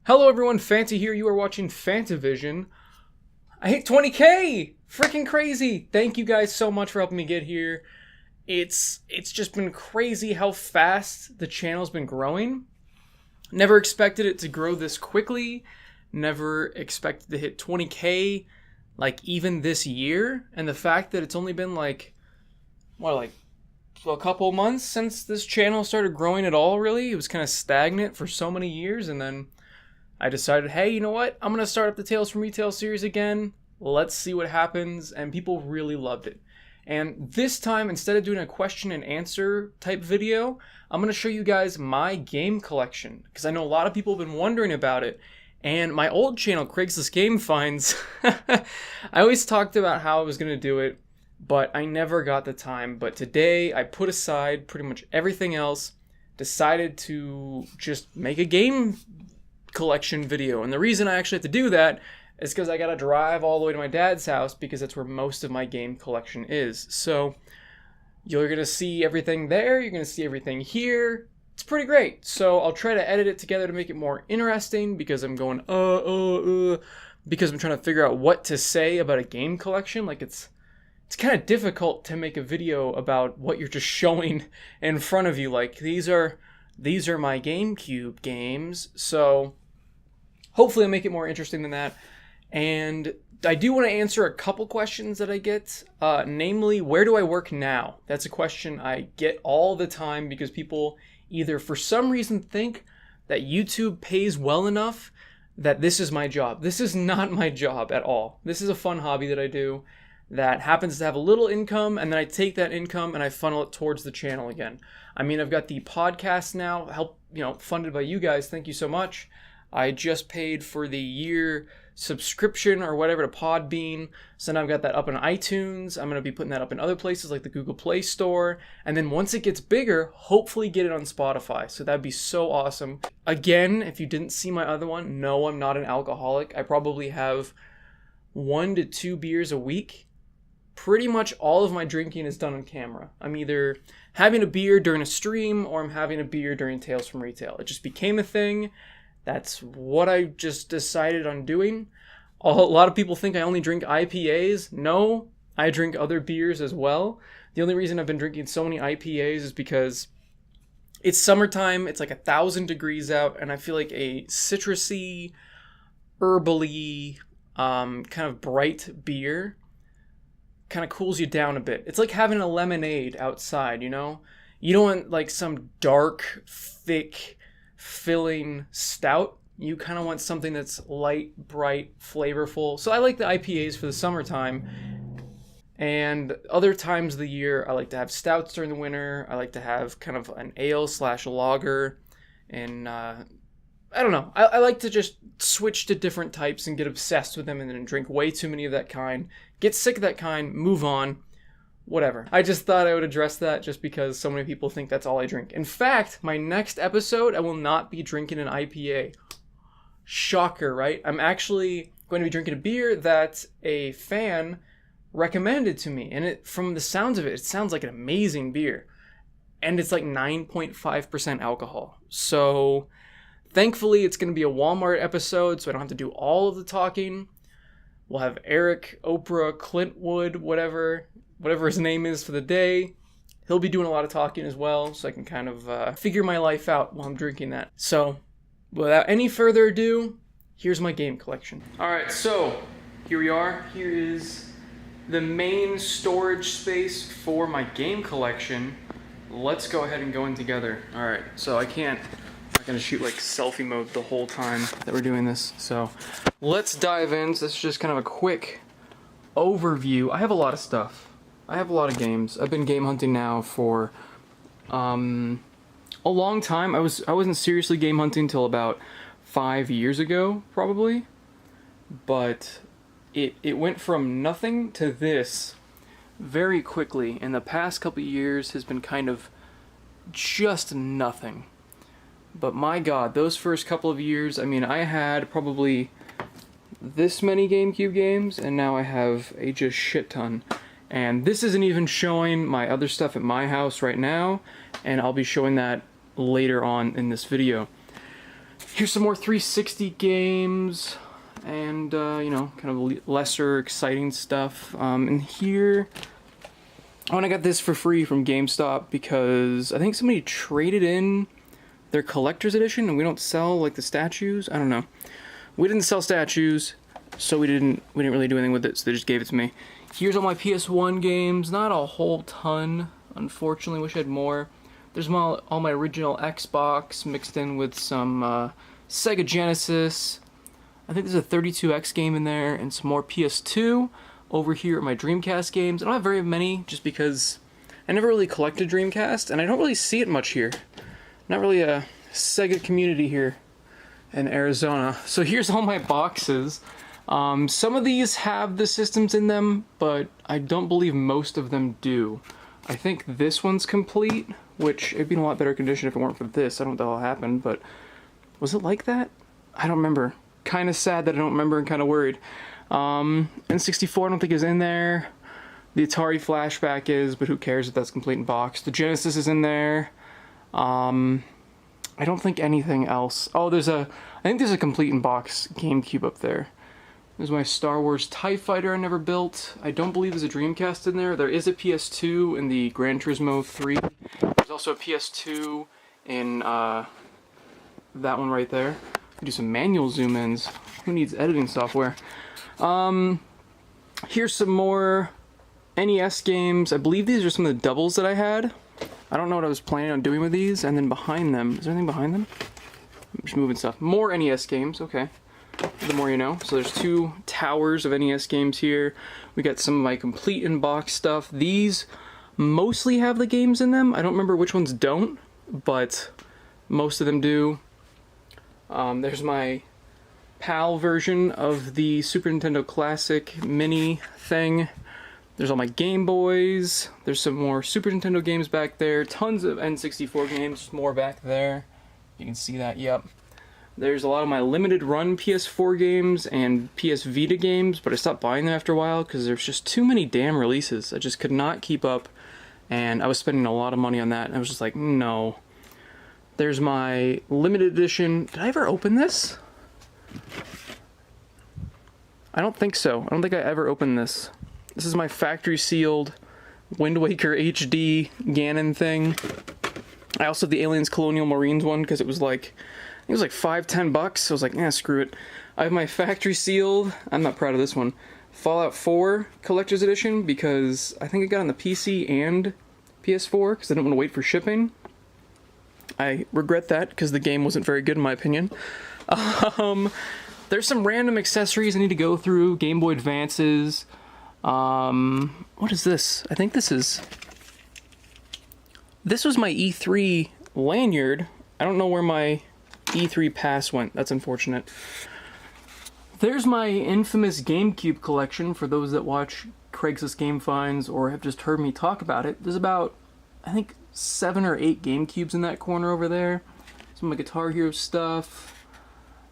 Hello everyone, Fanta here. You are watching Fantavision. I hit 20k! Freaking crazy! Thank you guys so much for helping me get here. It's just been crazy how fast the channel's been growing. Never expected it to grow this quickly. Never expected to hit 20k like even this year. And the fact that it's only been like a couple months since this channel started growing at all, really. It was kind of stagnant for so many years, and then I decided, hey, you know what? I'm going to start up the Tales from Retail series again. Let's see what happens. And people really loved it. And this time, instead of doing a question and answer type video, I'm going to show you guys my game collection, because I know a lot of people have been wondering about it. And my old channel, Craigslist Game Finds, I always talked about how I was going to do it, but I never got the time. But today, I put aside pretty much everything else, decided to just make a game collection video. And the reason I actually have to do that is because I gotta drive all the way to my dad's house, because that's where most of my game collection is. So you're gonna see everything there, you're gonna see everything here. It's pretty great. So I'll try to edit it together to make it more interesting, because I'm going because I'm trying to figure out what to say about a game collection. Like it's kind of difficult to make a video about what you're just showing in front of you. Like these are my GameCube games. So hopefully I'll make it more interesting than that. And I do want to answer a couple questions that I get. Namely, where do I work now? That's a question I get all the time, because people either for some reason think that YouTube pays well enough that this is my job. This is not my job at all. This is a fun hobby that I do that happens to have a little income, and then I take that income and I funnel it towards the channel again. I mean, I've got the podcast now, funded by you guys. Thank you so much. I just paid for the year subscription or whatever to Podbean, so now I've got that up on iTunes. I'm going to be putting that up in other places like the Google Play Store, and then once it gets bigger, hopefully get it on Spotify. So that'd be so awesome. Again, if you didn't see my other one, no, I'm not an alcoholic. I probably have 1 to 2 beers a week. Pretty much all of my drinking is done on camera. I'm either having a beer during a stream or I'm having a beer during Tales from Retail. It just became a thing. That's what I just decided on doing. A lot of people think I only drink IPAs. No, I drink other beers as well. The only reason I've been drinking so many IPAs is because it's summertime. It's like 1,000 degrees out, and I feel like a citrusy, herbally, kind of bright beer kind of cools you down a bit. It's like having a lemonade outside, you know? You don't want like some dark, thick, filling stout. You kind of want something that's light, bright, flavorful. So I like the IPAs for the summertime. And other times of the year, I like to have stouts during the winter. I like to have kind of an ale/lager. And I don't know. I like to just switch to different types and get obsessed with them and then drink way too many of that kind. Get sick of that kind, move on, whatever. I just thought I would address that just because so many people think that's all I drink. In fact, my next episode, I will not be drinking an IPA. Shocker, right? I'm actually going to be drinking a beer that a fan recommended to me. And from the sounds of it, it sounds like an amazing beer. And it's like 9.5% alcohol. So thankfully, it's going to be a Walmart episode, so I don't have to do all of the talking. We'll have Eric, Oprah, Clintwood, whatever his name is for the day. He'll be doing a lot of talking as well, so I can kind of figure my life out while I'm drinking that. So, without any further ado, here's my game collection. Alright, so here we are. Here is the main storage space for my game collection. Let's go ahead and go in together. Alright, so I'm gonna shoot like selfie mode the whole time that we're doing this. So let's dive in. So this is just kind of a quick overview. I have a lot of stuff. I have a lot of games. I've been game hunting now for a long time. I wasn't seriously game hunting until about 5 years ago, probably. But it went from nothing to this very quickly. And the past couple of years has been kind of just nothing. But my god, those first couple of years, I mean, I had probably this many GameCube games, and now I have a just shit ton. And this isn't even showing my other stuff at my house right now, and I'll be showing that later on in this video. Here's some more 360 games, and you know, kind of lesser exciting stuff. And here, oh, and I got this for free from GameStop because I think somebody traded in their collector's edition, and we don't sell like the statues. I don't know. We didn't sell statues, so we didn't really do anything with it. So they just gave it to me. Here's all my PS1 games. Not a whole ton, unfortunately. Wish I had more. There's all my original Xbox mixed in with some Sega Genesis. I think there's a 32X game in there and some more PS2. Over here are my Dreamcast games. I don't have very many just because I never really collected Dreamcast, and I don't really see it much here. Not really a Sega community here in Arizona. So here's all my boxes. Some of these have the systems in them, but I don't believe most of them do. I think this one's complete, which it'd be in a lot better condition if it weren't for this. I don't know what the hell happened, but was it like that? I don't remember. Kind of sad that I don't remember and kind of worried. N64 I don't think is in there. The Atari Flashback is, but who cares if that's complete in box. The Genesis is in there. I don't think anything else. Oh, I think there's a complete in box GameCube up there. There's my Star Wars TIE Fighter I never built. I don't believe there's a Dreamcast in there. There is a PS2 in the Gran Turismo 3. There's also a PS2 in that one right there. We do some manual zoom-ins. Who needs editing software? Here's some more NES games. I believe these are some of the doubles that I had. I don't know what I was planning on doing with these. And then behind them, is there anything behind them? I'm just moving stuff. More NES games, okay. The more you know. So there's 2 towers of NES games here. We got some of my complete in-box stuff. These mostly have the games in them. I don't remember which ones don't, but most of them do. There's my PAL version of the Super Nintendo Classic Mini thing. There's all my Game Boys. There's some more Super Nintendo games back there. Tons of N64 games, more back there. You can see that, yep. There's a lot of my limited run PS4 games and PS Vita games, but I stopped buying them after a while because there's just too many damn releases. I just could not keep up, and I was spending a lot of money on that, and I was just like, no. There's my limited edition. Did I ever open this? I don't think so. I don't think I ever opened this. This is my factory sealed Wind Waker HD Ganon thing. I also have the Aliens Colonial Marines one because it was like $5-10. So I was like, eh, screw it. I have my factory sealed, I'm not proud of this one, Fallout 4 Collector's Edition because I think it got on the PC and PS4 because I didn't want to wait for shipping. I regret that because the game wasn't very good in my opinion. There's some random accessories I need to go through. Game Boy Advances. What is this? I think this was my E3 lanyard. I don't know where my E3 pass went. That's unfortunate. There's my infamous GameCube collection for those that watch Craigslist Game Finds or have just heard me talk about it. There's about, I think, 7 or 8 GameCubes in that corner over there. Some of my Guitar Hero stuff.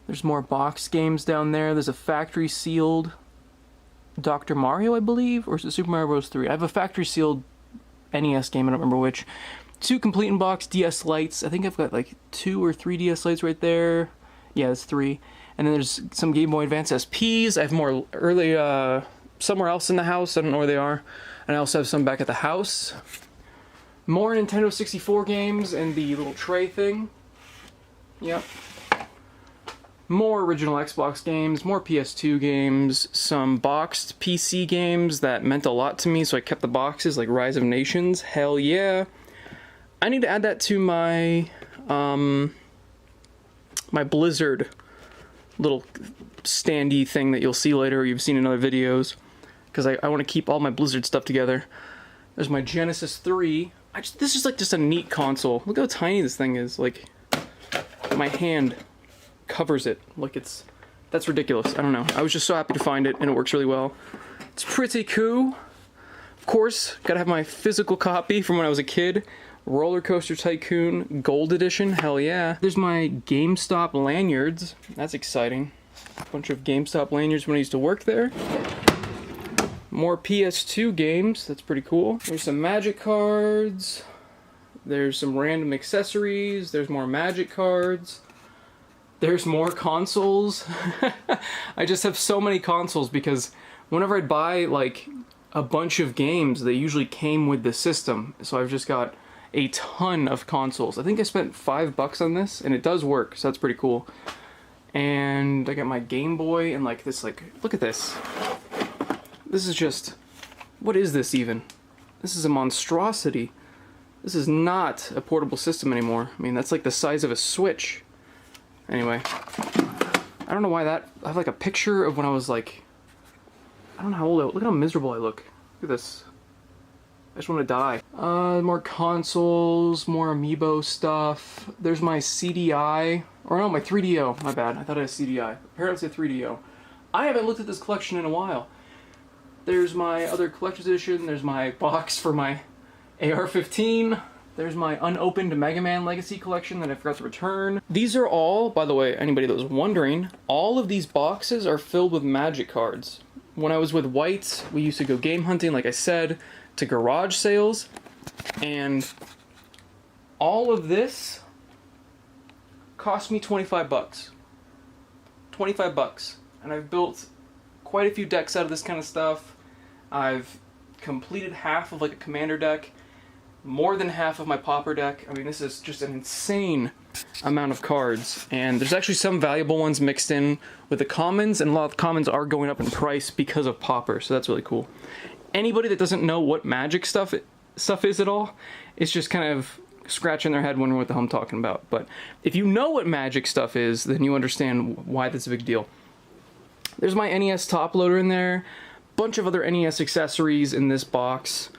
There's more box games down there. There's a factory sealed Dr. Mario, I believe, or is it Super Mario Bros. 3? I have a factory sealed NES game, I don't remember which. 2 complete in box DS Lites. I think I've got like 2 or 3 DS Lites right there. Yeah, it's 3. And then there's some Game Boy Advance SPs. I have more early, somewhere else in the house. I don't know where they are. And I also have some back at the house. More Nintendo 64 games and the little tray thing. Yep. More original Xbox games, more PS2 games, some boxed PC games that meant a lot to me, so I kept the boxes, like Rise of Nations. Hell yeah. I need to add that to my, my Blizzard little standy thing that you'll see later or you've seen in other videos, because I want to keep all my Blizzard stuff together. There's my Genesis 3. This is like just a neat console. Look how tiny this thing is. Like, my hand covers it. Like that's ridiculous. I don't know. I was just so happy to find it, and it works really well. It's pretty cool. Of course, gotta have my physical copy from when I was a kid. Roller Coaster Tycoon Gold Edition. Hell yeah. There's my GameStop lanyards. That's exciting. A bunch of GameStop lanyards when I used to work there. More PS2 games. That's pretty cool. There's some Magic cards. There's some random accessories. There's more Magic cards. There's more consoles. I just have so many consoles because whenever I'd buy like a bunch of games, they usually came with the system. So I've just got a ton of consoles. I think I spent $5 on this, and it does work, so that's pretty cool. And I got my Game Boy and like this, like, look at this. This is just, what is this even? This is a monstrosity. This is not a portable system anymore. I mean, that's like the size of a Switch. Anyway, I don't know why that, I have like a picture of when I was like, I don't know how old I was. Look at how miserable I look. Look at this. I just want to die. More consoles, more amiibo stuff. There's my CDI, or no, my 3DO. My bad. I thought I had a CDI. Apparently it's a 3DO. I haven't looked at this collection in a while. There's my other collector's edition. There's my box for my AR-15. There's my unopened Mega Man Legacy collection that I forgot to return. These are all, by the way, anybody that was wondering, all of these boxes are filled with Magic cards. When I was with White, we used to go game hunting, like I said, to garage sales, and all of this cost me $25. $25. And I've built quite a few decks out of this kind of stuff. I've completed half of like a commander deck, more than half of my pauper deck. I mean, this is just an insane amount of cards, and there's actually some valuable ones mixed in with the commons, and a lot of the commons are going up in price because of pauper, so that's really cool. Anybody that doesn't know what Magic stuff is at all, it's just kind of scratching their head wondering what the hell I'm talking about. But if you know what Magic stuff is, then you understand why that's a big deal. There's my NES top loader in there, bunch of other NES accessories in this box,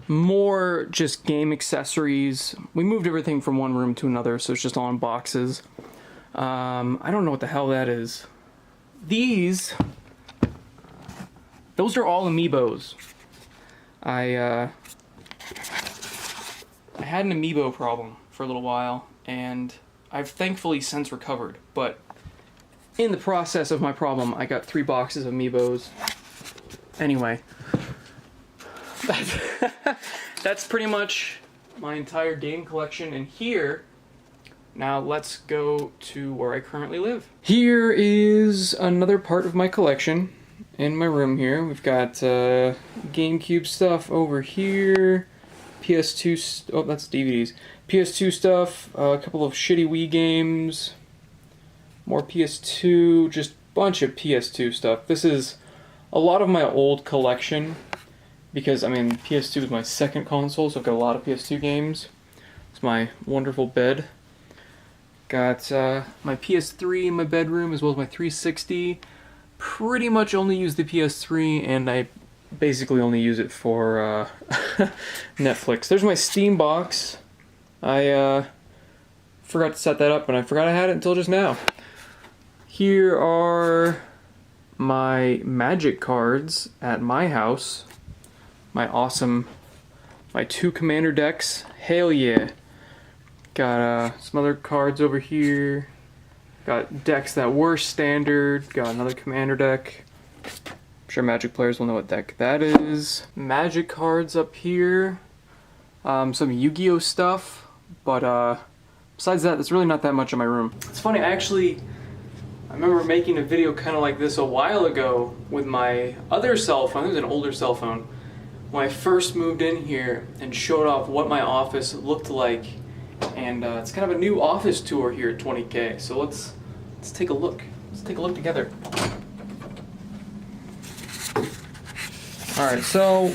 more just game accessories. We moved everything from one room to another, so it's just all in boxes. I don't know what the hell that is. Those are all amiibos. I had an amiibo problem for a little while, and I've thankfully since recovered, but in the process of my problem, I got 3 boxes of amiibos. Anyway, that's pretty much my entire game collection in here. Now let's go to where I currently live. Here is another part of my collection in my room here. We've got GameCube stuff over here, PS2, oh that's DVDs, PS2 stuff, a couple of shitty Wii games, more PS2, just a bunch of PS2 stuff. This is a lot of my old collection, because, I mean, PS2 is my second console, so I've got a lot of PS2 games. It's my wonderful bed. Got my PS3 in my bedroom, as well as my 360. Pretty much only use the PS3, and I basically only use it for Netflix. There's my Steam box. I forgot to set that up, and I forgot I had it until just now. Here are my Magic cards at my house. My 2 commander decks. Hell yeah. Got some other cards over here. Got decks that were standard. Got another commander deck. I'm sure Magic players will know what deck that is. Magic cards up here. Some Yu-Gi-Oh stuff. But besides that, there's really not that much in my room. It's funny, I remember making a video kind of like this a while ago with my other cell phone. It was an older cell phone. When I first moved in here and showed off what my office looked like. And it's kind of a new office tour here at 20K. So let's take a look. Let's take a look together. Alright, so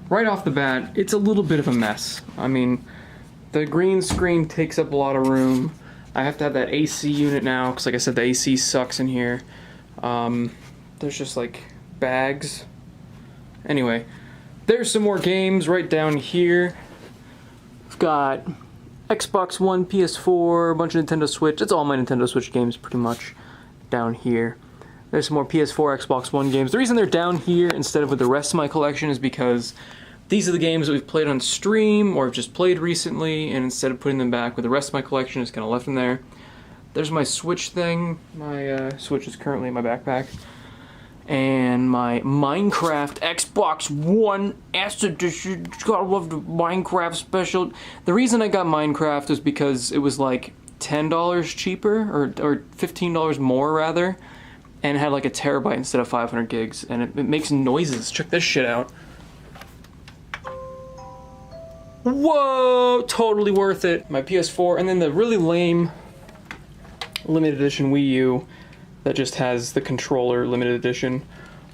right off the bat, it's a little bit of a mess. I mean, the green screen takes up a lot of room. I have to have that AC unit now, because like I said, the AC sucks in here. There's just like bags. Anyway, there's some more games right down here. We've got Xbox One, PS4, a bunch of Nintendo Switch. It's all my Nintendo Switch games pretty much down here. There's some more PS4, Xbox One games. The reason they're down here instead of with the rest of my collection is because these are the games that we've played on stream or have just played recently, and instead of putting them back with the rest of my collection, just kind of left them there. There's my Switch thing. My Switch is currently in my backpack. And my Minecraft Xbox One Acid Edition. Gotta love the Minecraft special. The reason I got Minecraft is because it was like $10 cheaper, or $15 more rather, and it had like a terabyte instead of 500 gigs, and it makes noises. Check this shit out. Whoa, totally worth it. My PS4, and then the really lame limited edition Wii U that just has the controller limited edition.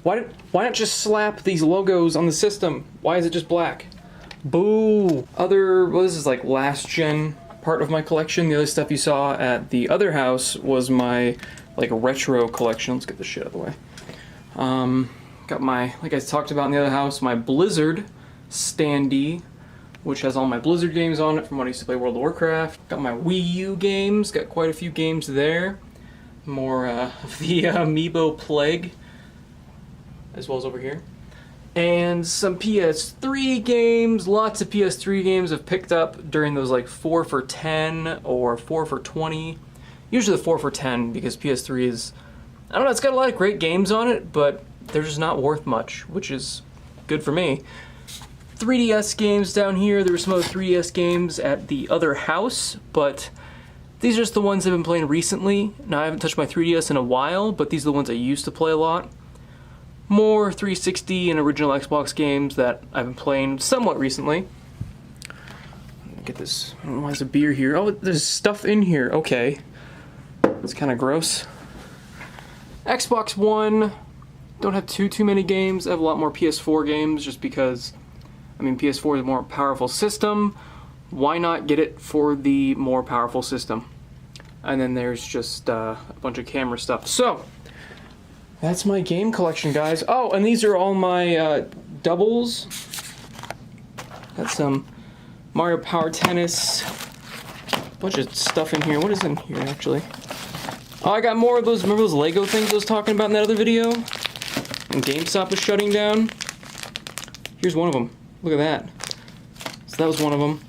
Why not just slap these logos on the system? Why is it just black? Boo. Well, this is like last gen part of my collection. The other stuff you saw at the other house was my like retro collection. Let's get this shit out of the way. Got my, like I talked about in the other house, my Blizzard standee, which has all my Blizzard games on it from when I used to play World of Warcraft. Got my Wii U games, got quite a few games there. More of the Amiibo Plague, as well as over here. And some PS3 games, lots of PS3 games I've picked up during those like 4 for 10 or 4 for 20. Usually the 4 for 10 because PS3 is, I don't know, it's got a lot of great games on it, but they're just not worth much, which is good for me. 3DS games down here. There were some other 3DS games at the other house, but these are just the ones I've been playing recently. Now, I haven't touched my 3DS in a while, but these are the ones I used to play a lot. More 360 and original Xbox games that I've been playing somewhat recently. Get this. I don't know why there's a beer here. Oh, there's stuff in here. Okay. It's kind of gross. Xbox One. Don't have too many games. I have a lot more PS4 games just because, I mean, PS4 is a more powerful system. Why not get it for the more powerful system? And then there's just a bunch of camera stuff. So, that's my game collection, guys. Oh, and these are all my doubles. Got some Mario Power Tennis. A bunch of stuff in here. What is in here, actually? Oh, I got more of those, remember those Lego things I was talking about in that other video? And GameStop was shutting down? Here's one of them. Look at that. So that was one of them.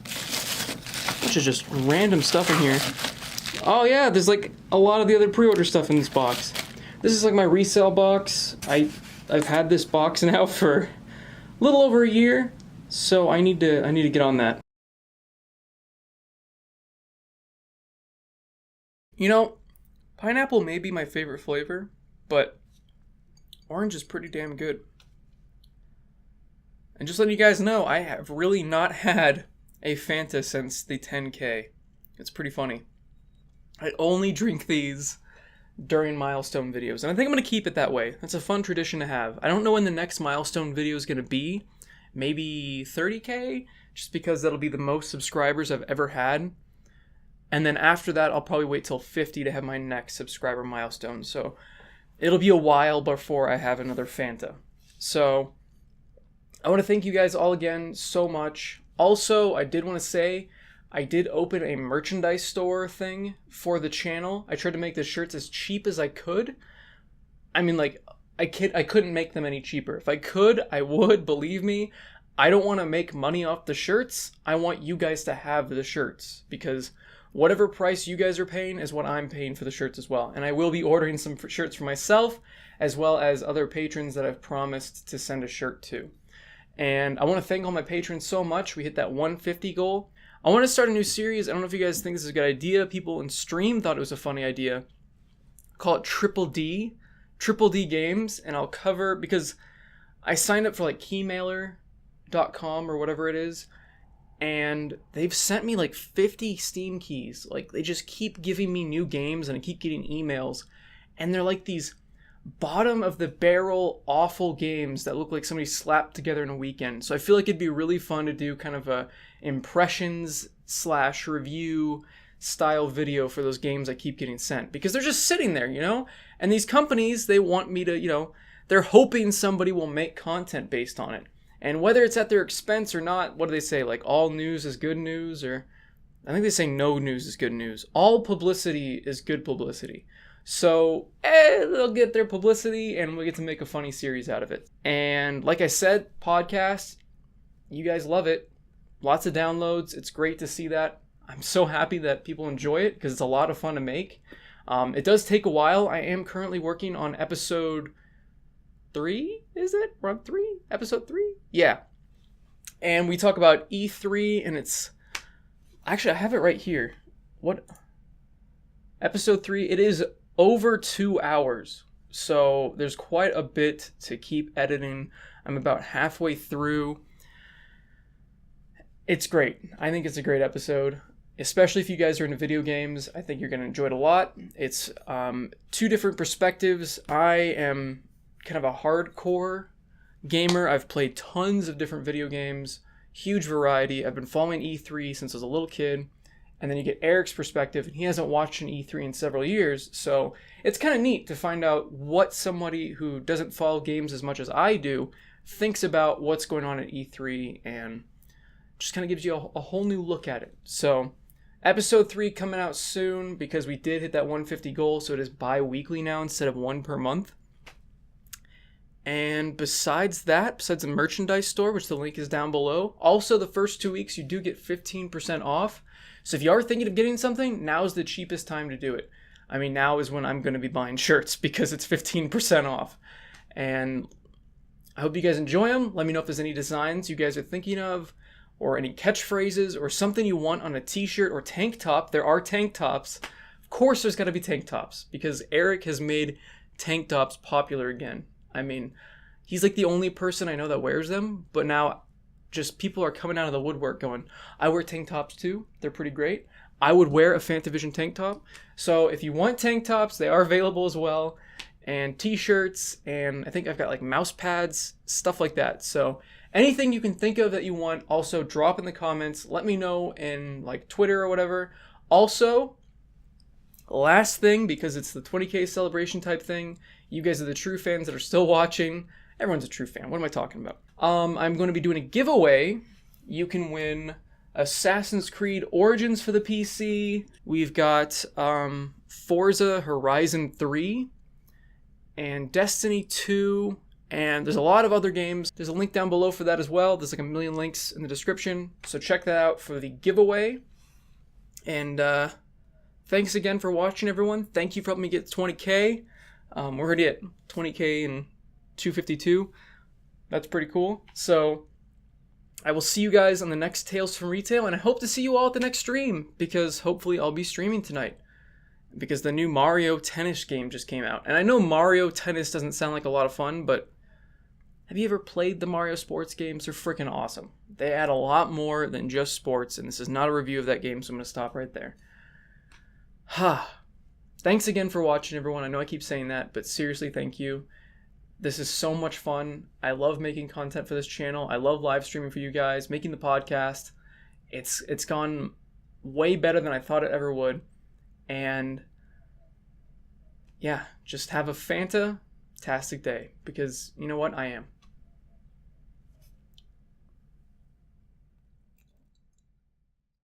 Bunch of just random stuff in here. Oh yeah, there's like a lot of the other pre-order stuff in this box. This is like my resale box. I've had this box now for a little over a year, so I need to get on that. You know, pineapple may be my favorite flavor, but orange is pretty damn good. And just letting you guys know, I have really not had a Fanta since the 10K. It's pretty funny. I only drink these during milestone videos, and I think I'm going to keep it that way. That's a fun tradition to have. I don't know when the next milestone video is going to be. Maybe 30K, just because that'll be the most subscribers I've ever had. And then after that, I'll probably wait till 50 to have my next subscriber milestone. So it'll be a while before I have another Fanta. So I want to thank you guys all again so much. Also, I did want to say, I did open a merchandise store thing for the channel. I tried to make the shirts as cheap as I could. I mean, like, I couldn't make them any cheaper. If I could, I would, believe me. I don't want to make money off the shirts. I want you guys to have the shirts, because whatever price you guys are paying is what I'm paying for the shirts as well. And I will be ordering some shirts for myself, as well as other patrons that I've promised to send a shirt to. And I want to thank all my patrons so much. We hit that 150 goal. I want to start a new series. I don't know if you guys think this is a good idea. People in stream thought it was a funny idea. Call it Triple D Games, and I'll cover, because I signed up for like keymailer.com or whatever it is, and they've sent me like 50 Steam keys. Like, they just keep giving me new games, and I keep getting emails, and they're like these bottom of the barrel awful games that look like somebody slapped together in a weekend. So I feel like it'd be really fun to do kind of a impressions / review style video for those games I keep getting sent, because they're just sitting there, you know? And these companies, they want me to, you know, they're hoping somebody will make content based on it. And whether it's at their expense or not, what do they say? Like, all news is good news, or I think they say no news is good news. All publicity is good publicity. So, they'll get their publicity, and we'll get to make a funny series out of it. And like I said, podcast, you guys love it. Lots of downloads. It's great to see that. I'm so happy that people enjoy it, because it's a lot of fun to make. It does take a while. I am currently working on episode 3, is it? We're on 3? Episode 3? Yeah. And we talk about E3, and it's... Actually, I have it right here. What... Episode 3, it is over 2 hours. So there's quite a bit to keep editing. I'm about halfway through. It's great. I think it's a great episode, especially if you guys are into video games. I think you're going to enjoy it a lot. It's two different perspectives. I am kind of a hardcore gamer. I've played tons of different video games, huge variety. I've been following E3 since I was a little kid. And then you get Eric's perspective, and he hasn't watched an E3 in several years, so it's kind of neat to find out what somebody who doesn't follow games as much as I do thinks about what's going on at E3, and just kind of gives you a whole new look at it. So, episode 3 coming out soon, because we did hit that 150 goal, so it is bi-weekly now instead of one per month. And besides that, besides the merchandise store, which the link is down below, also the first 2 weeks you do get 15% off. So if you are thinking of getting something, now's the cheapest time to do it. I mean, now is when I'm going to be buying shirts because it's 15% off. And I hope you guys enjoy them. Let me know if there's any designs you guys are thinking of, or any catchphrases, or something you want on a t-shirt or tank top. There are tank tops. Of course there's got to be tank tops, because Eric has made tank tops popular again. I mean, he's like the only person I know that wears them, but now just people are coming out of the woodwork going, I wear tank tops too. They're pretty great. I would wear a Fantavision tank top. So if you want tank tops, they are available as well. And t-shirts, and I think I've got like mouse pads, stuff like that. So anything you can think of that you want, also drop in the comments. Let me know in like Twitter or whatever. Also, last thing, because it's the 20K celebration type thing, you guys are the true fans that are still watching. Everyone's a true fan. What am I talking about? I'm going to be doing a giveaway. You can win Assassin's Creed Origins for the PC. We've got Forza Horizon 3 and Destiny 2. And there's a lot of other games. There's a link down below for that as well. There's like a million links in the description. So check that out for the giveaway. And thanks again for watching, everyone. Thank you for helping me get 20K. We're already at 20K and 252. That's pretty cool. So I will see you guys on the next Tales from Retail, and I hope to see you all at the next stream, because hopefully I'll be streaming tonight, because the new Mario Tennis game just came out. And I know Mario Tennis doesn't sound like a lot of fun, but have you ever played the Mario sports games? They're freaking awesome. They add a lot more than just sports, and this is not a review of that game, so I'm going to stop right there. Thanks again for watching, everyone. I know I keep saying that, but seriously, thank you. This is so much fun. I love making content for this channel. I love live streaming for you guys, making the podcast. It's gone way better than I thought it ever would. And yeah, just have a fantastic day, because you know what? I am.